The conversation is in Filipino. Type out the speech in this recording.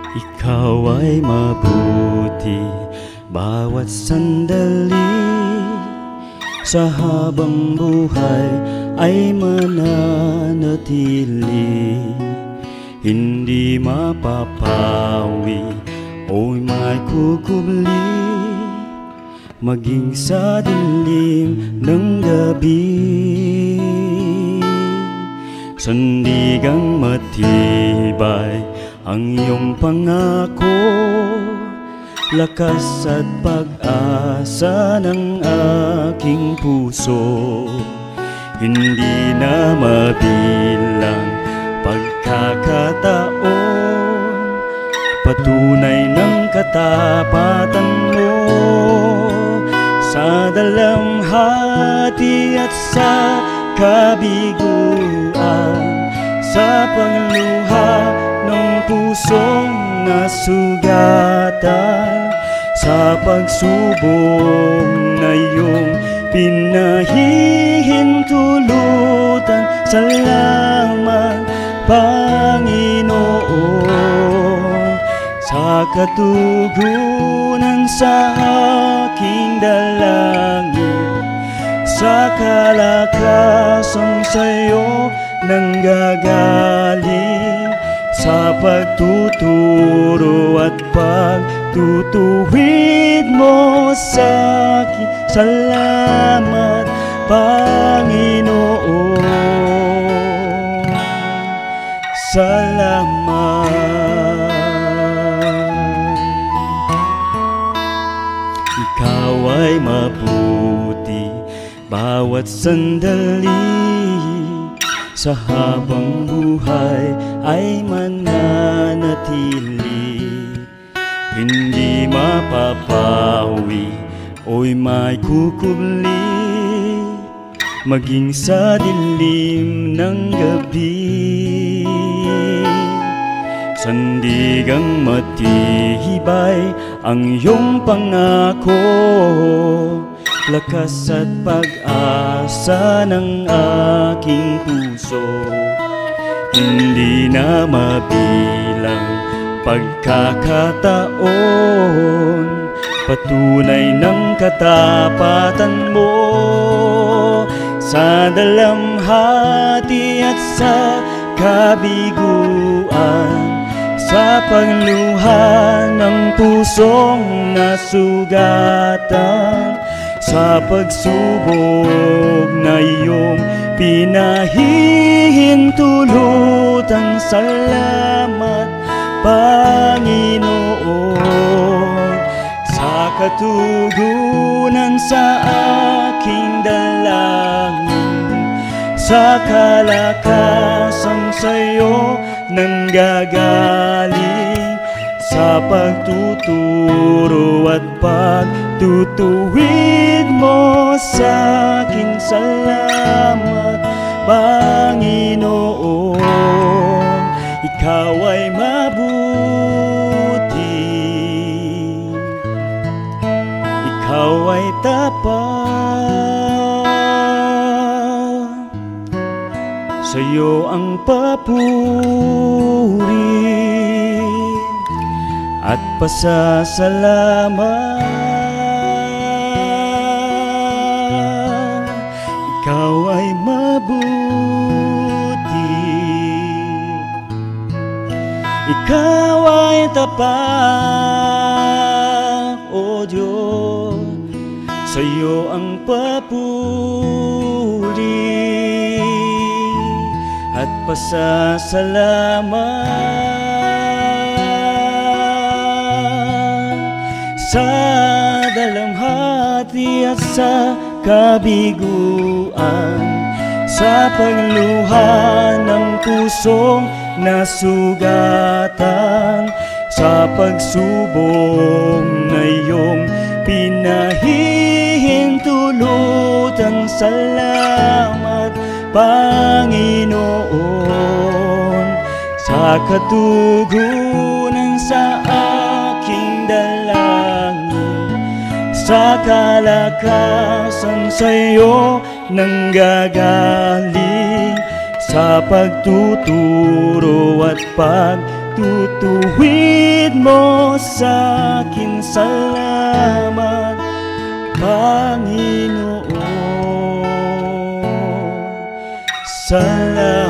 Ikaw ay mabuti bawat sandali, sa habang buhay ay mananatili. Hindi mapapawi o may kukubli, maging sa dilim ng gabi. Sandigang matibay ang iyong pangako, lakas at pag-asa ng aking puso. Hindi na mabilang pagkakataon, patunay ng katapatan mo. Sa dalamhati at sa kabiguan, sa pagluha ng pusong nasugatan, sa pagsubok na iyong pinahihintulutan. Salamat, Panginoon, sa katugunan sa aking dalangin, sa kalakasan sa'yo nanggagaling, sa pagtuturo at pagtutuwid mo sa akin. Salamat, Panginoon. Salamat. Ikaw ay mabuti bawat sandali, sa habang buhay ay mananatili. Hindi mapapawi o'y may kukubli, maging sa dilim ng gabi. Sandigang matibay ang iyong pangako, lakas at pag-asa ng aking puso. Hindi na mabilang pagkakataon, patunay ng katapatan mo. Sa dalamhati at sa kabiguan, sa pagluha ng pusong nasugatan, sa pagsubok na iyong pinahihintulutan. Salamat, Panginoon, sa katugunan sa aking dalangin, sa kalakasan sa'yo nanggagaling, sa pagtuturo at pagtutuwid mo sa akin. Salamat, Panginoon, ikaw ay mabuti, ikaw ay tapat, sa'yo ang papuri at pasasalamat. Ikaw ay mabuti, ikaw ay tapat, O Diyos, sa'yo ang papuri at pasasalamat. Sa dalamhati at sa kabiguan, sa pagluha ng pusong nasugatan, sa pagsubok na iyong pinahihintulutan. Salamat, Panginoon, sa katugunan sa aking dalangin, sa kalakasan sa'yo nanggagaling, sa pagtuturo at pagtutuwid itutuwid mo sa'kin. Salamat, Panginoon. Salamat.